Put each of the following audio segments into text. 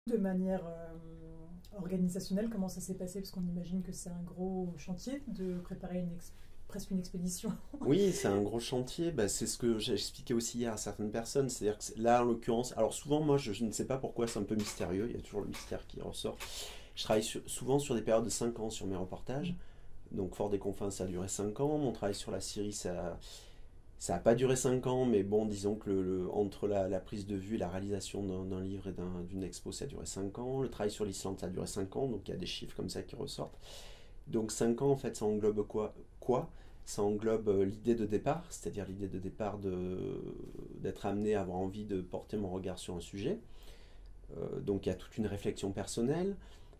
De manière organisationnelle, comment ça s'est passé? Parce qu'on imagine que c'est un gros chantier de préparer presque une expédition. Oui, c'est un gros chantier. Bah, c'est ce que j'ai expliqué aussi hier à certaines personnes. C'est-à-dire que là, en l'occurrence, alors souvent, moi, je ne sais pas pourquoi, c'est un peu mystérieux. Il y a toujours le mystère qui ressort. Je travaille souvent sur des périodes de 5 ans sur mes reportages. Donc, Fort des Confins, ça a duré 5 ans. Mon travail sur la Syrie, ça n'a pas duré 5 ans. Mais bon, disons que entre la prise de vue et la réalisation d'un livre et d'une expo, ça a duré 5 ans. Le travail sur l'Islande, ça a duré 5 ans. Donc, il y a des chiffres comme ça qui ressortent. Donc 5 ans, en fait, ça englobe quoi? Ça englobe l'idée de départ, c'est-à-dire l'idée de départ d'être amené à avoir envie de porter mon regard sur un sujet. Donc il y a toute une réflexion personnelle.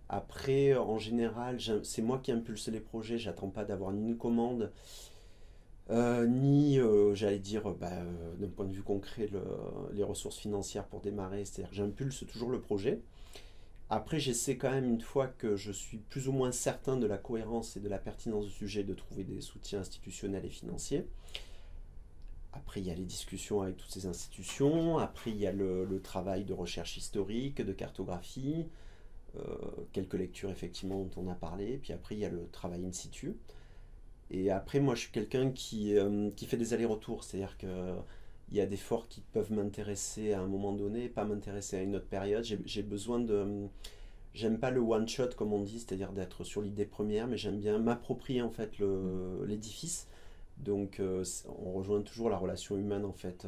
Après, en général, c'est moi qui impulse les projets, j'attends pas d'avoir ni une commande, ni, j'allais dire, d'un point de vue concret, les ressources financières pour démarrer. C'est-à-dire que j'impulse toujours le projet. Après, j'essaie quand même, une fois que je suis plus ou moins certain de la cohérence et de la pertinence du sujet, de trouver des soutiens institutionnels et financiers. Après, il y a les discussions avec toutes ces institutions. Après, il y a le travail de recherche historique, de cartographie, euh, quelques lectures effectivement dont on a parlé. Puis après, il y a le travail in situ. Et après, moi, je suis quelqu'un qui fait des allers-retours. C'est-à-dire que il y a des forts qui peuvent m'intéresser à un moment donné, pas m'intéresser à une autre période. J'ai besoin de... J'aime pas le one shot comme on dit, c'est-à-dire d'être sur l'idée première, mais j'aime bien m'approprier en fait l'édifice. Donc on rejoint toujours la relation humaine en fait,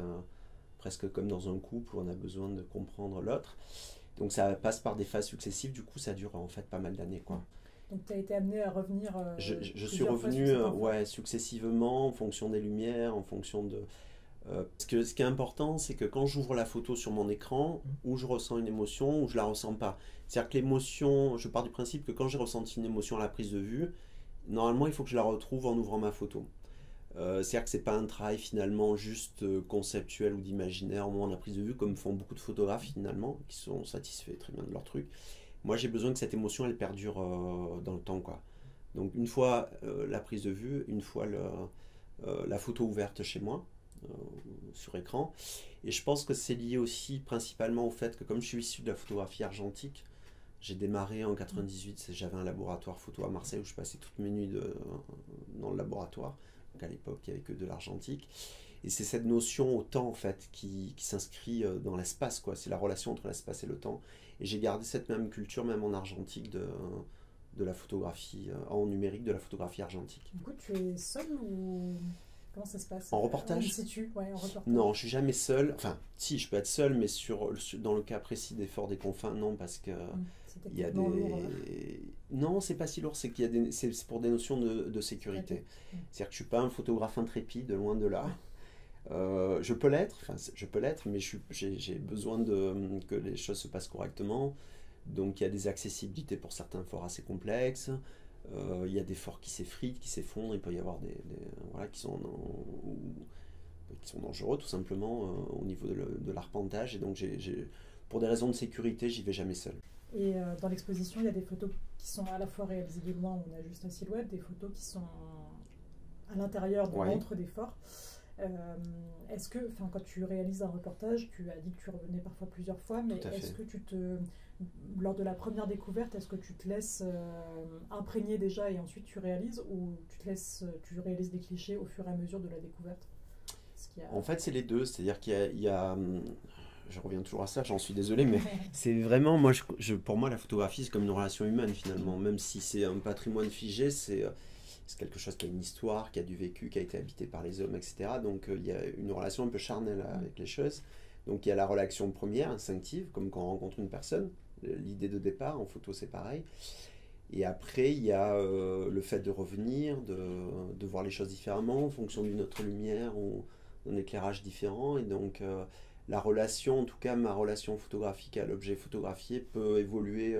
presque comme dans un couple où on a besoin de comprendre l'autre. Donc ça passe par des phases successives, du coup ça dure en fait pas mal d'années quoi. Donc tu as été amené à revenir Je suis plusieurs fois sur revenu cette info. ouais, successivement en fonction des lumières, en fonction de... ce qui est important, c'est que quand j'ouvre la photo sur mon écran, où je ressens une émotion, ou je la ressens pas. C'est-à-dire que l'émotion, je pars du principe que quand j'ai ressenti une émotion à la prise de vue, normalement il faut que je la retrouve en ouvrant ma photo. C'est-à-dire que c'est pas un travail finalement juste conceptuel ou d'imaginaire au moment de la prise de vue, comme font beaucoup de photographes finalement, qui sont satisfaits très bien de leur truc. Moi j'ai besoin que cette émotion elle perdure dans le temps quoi. Donc une fois la prise de vue, une fois la photo ouverte chez moi, euh, sur écran. Et je pense que c'est lié aussi principalement au fait que comme je suis issu de la photographie argentique, j'ai démarré en 98, j'avais un laboratoire photo à Marseille où je passais toutes mes nuits dans le laboratoire. Donc à l'époque, il n'y avait que de l'argentique. Et c'est cette notion au temps en fait qui s'inscrit dans l'espace quoi. C'est la relation entre l'espace et le temps. Et j'ai gardé cette même culture même en argentique de la photographie en numérique, de la photographie argentique. Du coup, tu es seul ou comment ça se passe? En En in reportage? situ, ouais, en Non, reportage. je suis jamais seul. Enfin, si, je peux être seul, mais dans le cas précis des Forts des Confins, non, parce que C'est il y a techniquement lourd. des... Non, c'est pas si lourd, c'est qu'il y a c'est pour des notions de sécurité. C'est-à-dire que je suis pas un photographe intrépide, loin de là. Je peux l'être, enfin, je peux l'être, mais j'ai besoin que les choses se passent correctement. Donc il y a des accessibilités pour certains forts assez complexes. Il y a des forts qui s'effritent, qui s'effondrent. Il peut y avoir voilà, qui sont dangereux tout simplement au niveau de l'arpentage. Et donc pour des raisons de sécurité, j'y vais jamais seul. Et dans l'exposition, il y a des photos qui sont à la fois réalisées de loin, où on a juste la silhouette, des photos qui sont à l'intérieur de Ouais, l'antre des forts. Est-ce que, quand tu réalises un reportage, tu as dit que tu revenais parfois plusieurs fois, mais tout à est-ce fait. que lors de la première découverte, est-ce que tu te laisses imprégner déjà et ensuite tu réalises, ou tu réalises des clichés au fur et à mesure de la découverte? Est-ce qu'il y En a... fait, c'est les deux, c'est-à-dire je reviens toujours à ça, j'en suis désolé, mais c'est vraiment, moi, pour moi, la photographie, c'est comme une relation humaine finalement, même si c'est un patrimoine figé, c'est quelque chose qui a une histoire, qui a du vécu, qui a été habité par les hommes, etc. Donc il y a une relation un peu charnelle avec les choses. Donc il y a la relation première, instinctive, comme quand on rencontre une personne, l'idée de départ, en photo c'est pareil. Et après, il y a le fait de revenir, de voir les choses différemment en fonction d'une autre lumière ou d'un éclairage différent. Et donc, la relation, en tout cas ma relation photographique à l'objet photographié, peut évoluer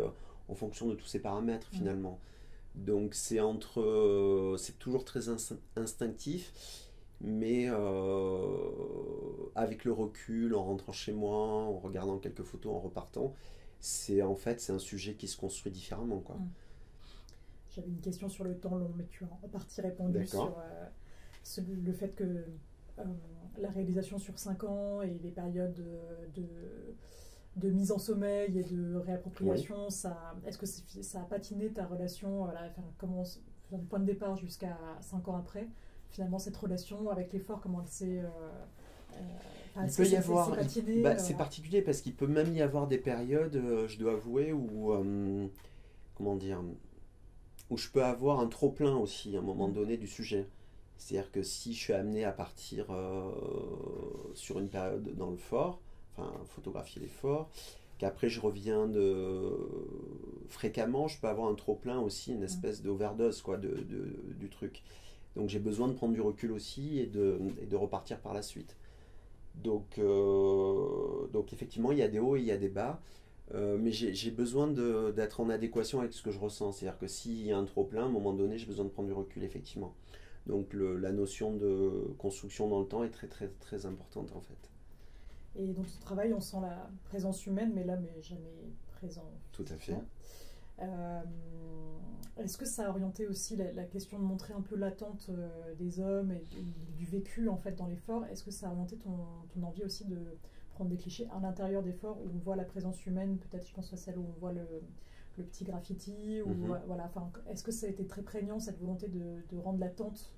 en fonction de tous ces paramètres finalement. Donc, c'est toujours très instinctif, mais avec le recul, en rentrant chez moi, en regardant quelques photos, en repartant, c'est un sujet qui se construit différemment, quoi. J'avais une question sur le temps long, mais tu as en partie répondu D'accord. sur le fait que la réalisation sur 5 ans et les périodes de mise en sommeil et de réappropriation, est-ce que ça a patiné ta relation, comment, du point de départ jusqu'à 5 ans après, finalement cette relation avec l'effort, comment elle s'est... il peut y avoir... c'est particulier parce qu'il peut même y avoir des périodes, je dois avouer, où... comment dire, où je peux avoir un trop-plein aussi à un moment donné du sujet. C'est-à-dire que si je suis amené à partir sur une période dans le fort, enfin photographier les forts, qu'après je reviens fréquemment, je peux avoir un trop-plein aussi, une espèce d'overdose quoi, du truc. Donc j'ai besoin de prendre du recul aussi et de repartir par la suite. Donc effectivement, il y a des hauts et il y a des bas. Mais j'ai besoin d'être en adéquation avec ce que je ressens. C'est-à-dire que s'il y a un trop-plein, à un moment donné, j'ai besoin de prendre du recul, effectivement. Donc la notion de construction dans le temps est très, très, très importante, en fait. Et dans ton travail, on sent la présence humaine, mais jamais présent. Tout à fait. Est-ce que ça a orienté aussi la question de montrer un peu l'attente des hommes et du vécu, en fait, dans les forts? Est-ce que ça a orienté ton envie aussi de prendre des clichés à l'intérieur des forts où on voit la présence humaine, peut-être je pense à celle où on voit le petit graffiti, ou voilà, enfin, est-ce que ça a été très prégnant cette volonté de rendre l'attente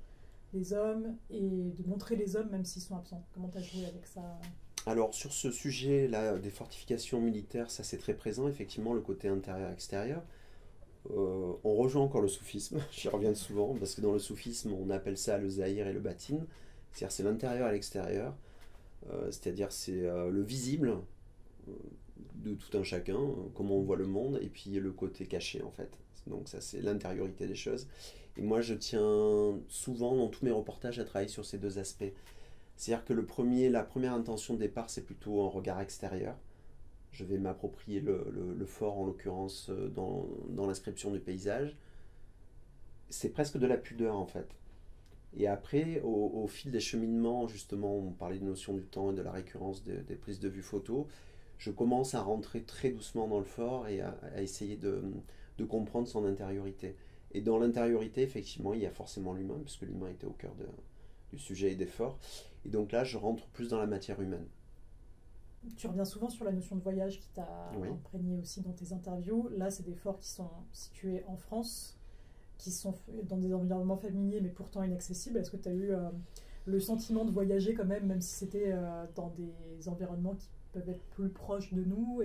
des hommes et de montrer les hommes même s'ils sont absents? Comment tu as joué avec ça? Alors sur ce sujet-là des fortifications militaires, ça c'est très présent, effectivement, le côté intérieur-extérieur. On rejoint encore le soufisme, j'y reviens souvent, parce que dans le soufisme on appelle ça le zahir et le batin, c'est-à-dire c'est l'intérieur et l'extérieur. C'est-à-dire c'est le visible de tout un chacun, comment on voit le monde, et puis le côté caché en fait. Donc ça c'est l'intériorité des choses. Et moi je tiens souvent dans tous mes reportages à travailler sur ces deux aspects. C'est-à-dire que la première intention de départ c'est plutôt un regard extérieur. Je vais m'approprier le fort en l'occurrence dans l'inscription du paysage. C'est presque de la pudeur en fait. Et après, au fil des cheminements, justement, on parlait de notion du temps et de la récurrence des prises de vue photo, je commence à rentrer très doucement dans le fort et à essayer de comprendre son intériorité. Et dans l'intériorité, effectivement, il y a forcément l'humain, puisque l'humain était au cœur du sujet et des forts. Et donc là, je rentre plus dans la matière humaine. Tu reviens souvent sur la notion de voyage qui t'a imprégné aussi dans tes interviews. Là, c'est des forts qui sont situés en France, qui sont dans des environnements familiers mais pourtant inaccessibles. Est-ce que tu as eu le sentiment de voyager quand même si c'était dans des environnements qui peuvent être plus proches de nous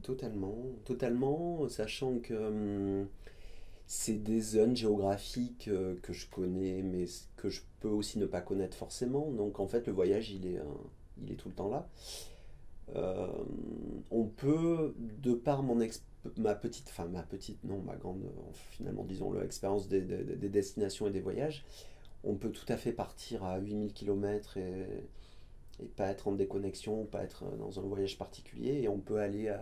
Totalement, sachant que c'est des zones géographiques que je connais mais que je peux aussi ne pas connaître forcément. Donc en fait le voyage il est tout le temps là. On peut, de par ma grande, finalement, disons-le, expérience des destinations et des voyages, on peut tout à fait partir à 8000 km et pas être en déconnexion, pas être dans un voyage particulier, et on peut aller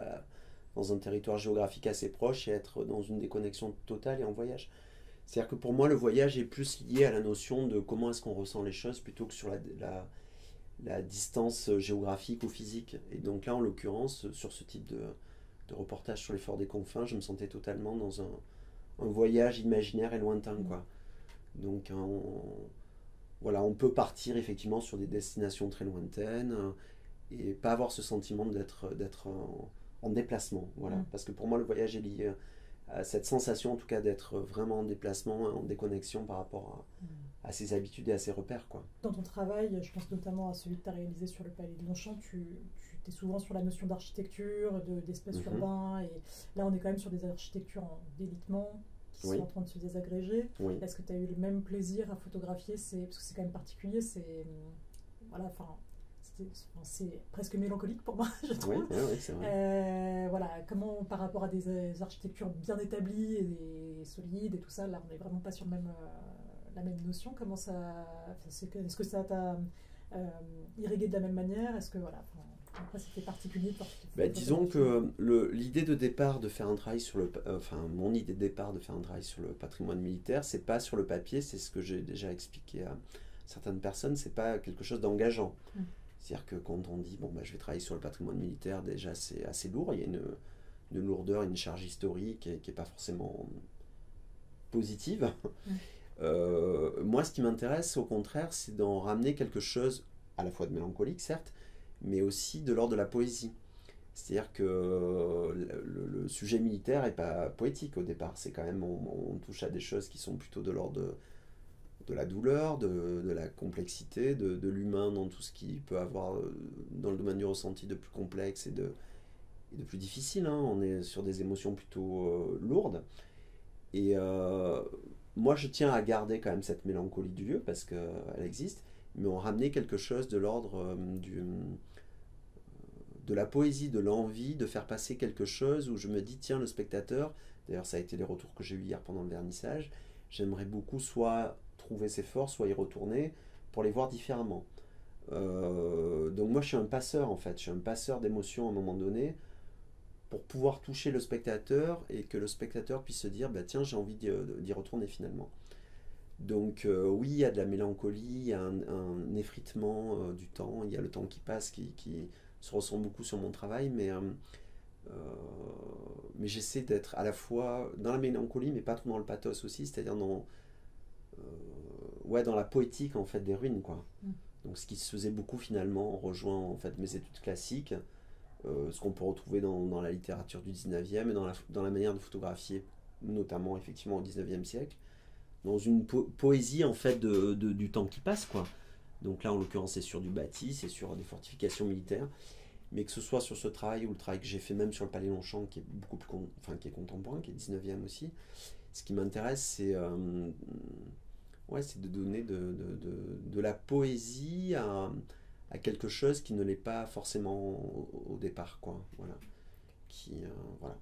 dans un territoire géographique assez proche et être dans une déconnexion totale et en voyage. C'est-à-dire que pour moi, le voyage est plus lié à la notion de comment est-ce qu'on ressent les choses plutôt que sur la distance géographique ou physique. Et donc là, en l'occurrence, sur ce type de reportage sur les forts des confins, je me sentais totalement dans un voyage imaginaire et lointain, quoi. Donc on peut partir effectivement sur des destinations très lointaines et pas avoir ce sentiment d'être en déplacement, voilà. Parce que pour moi, le voyage est lié à cette sensation, en tout cas, d'être vraiment en déplacement, en déconnexion par rapport à ses habitudes et à ses repères, quoi. Dans ton travail, je pense notamment à celui que tu as réalisé sur le palais de Longchamp, tu es souvent sur la notion d'architecture, d'espace urbain, et là on est quand même sur des architectures en délitement qui sont en train de se désagréger. Est-ce que tu as eu le même plaisir à photographier parce que c'est quand même particulier, c'est presque mélancolique pour moi, je trouve. Oui, c'est vrai. Comment par rapport à des architectures bien établies et solides et tout ça, là on n'est vraiment pas sur la même notion. Comment ça, est-ce que ça t'a irrigué de la même manière? Est-ce que après c'était particulier disons que l'idée de départ de faire un travail sur mon idée de départ de faire un travail sur le patrimoine militaire, c'est pas sur le papier, c'est ce que j'ai déjà expliqué à certaines personnes, c'est pas quelque chose d'engageant. C'est-à-dire que quand on dit je vais travailler sur le patrimoine militaire, déjà c'est assez lourd, il y a une lourdeur, une charge historique qui n'est pas forcément positive. Moi, ce qui m'intéresse, au contraire, c'est d'en ramener quelque chose, à la fois de mélancolique, certes, mais aussi de l'ordre de la poésie. C'est-à-dire que le sujet militaire n'est pas poétique au départ. C'est quand même, on touche à des choses qui sont plutôt de l'ordre de la douleur, de la complexité, de l'humain dans tout ce qui peut avoir dans le domaine du ressenti de plus complexe et de plus difficile. Hein. On est sur des émotions plutôt lourdes. Et moi, je tiens à garder quand même cette mélancolie du lieu parce qu'elle existe, mais on ramenait quelque chose de l'ordre de la poésie, de l'envie de faire passer quelque chose où je me dis, tiens, le spectateur, d'ailleurs ça a été les retours que j'ai eu hier pendant le vernissage, j'aimerais beaucoup soit trouver ses forces, soit y retourner pour les voir différemment. Donc moi je suis un passeur en fait, je suis un passeur d'émotions à un moment donné pour pouvoir toucher le spectateur et que le spectateur puisse se dire, bah, tiens, j'ai envie d'y retourner finalement. Donc oui, il y a de la mélancolie, il y a un effritement du temps, il y a le temps qui passe qui se ressent beaucoup sur mon travail, mais j'essaie d'être à la fois dans la mélancolie, mais pas trop dans le pathos aussi, c'est-à-dire ouais, dans la poétique en fait des ruines, quoi. Donc ce qui se faisait beaucoup finalement en rejoignant en fait mes études classiques, ce qu'on peut retrouver dans la littérature du 19e et dans la manière de photographier, notamment effectivement au 19e siècle, dans une poésie en fait du temps qui passe, quoi. Donc là en l'occurrence c'est sur du bâti, c'est sur des fortifications militaires, mais que ce soit sur ce travail ou le travail que j'ai fait même sur le Palais Longchamp qui est beaucoup plus qui est contemporain, qui est 19e aussi, ce qui m'intéresse ouais, c'est de donner de la poésie à quelque chose qui ne l'est pas forcément au départ, quoi. Voilà. Voilà.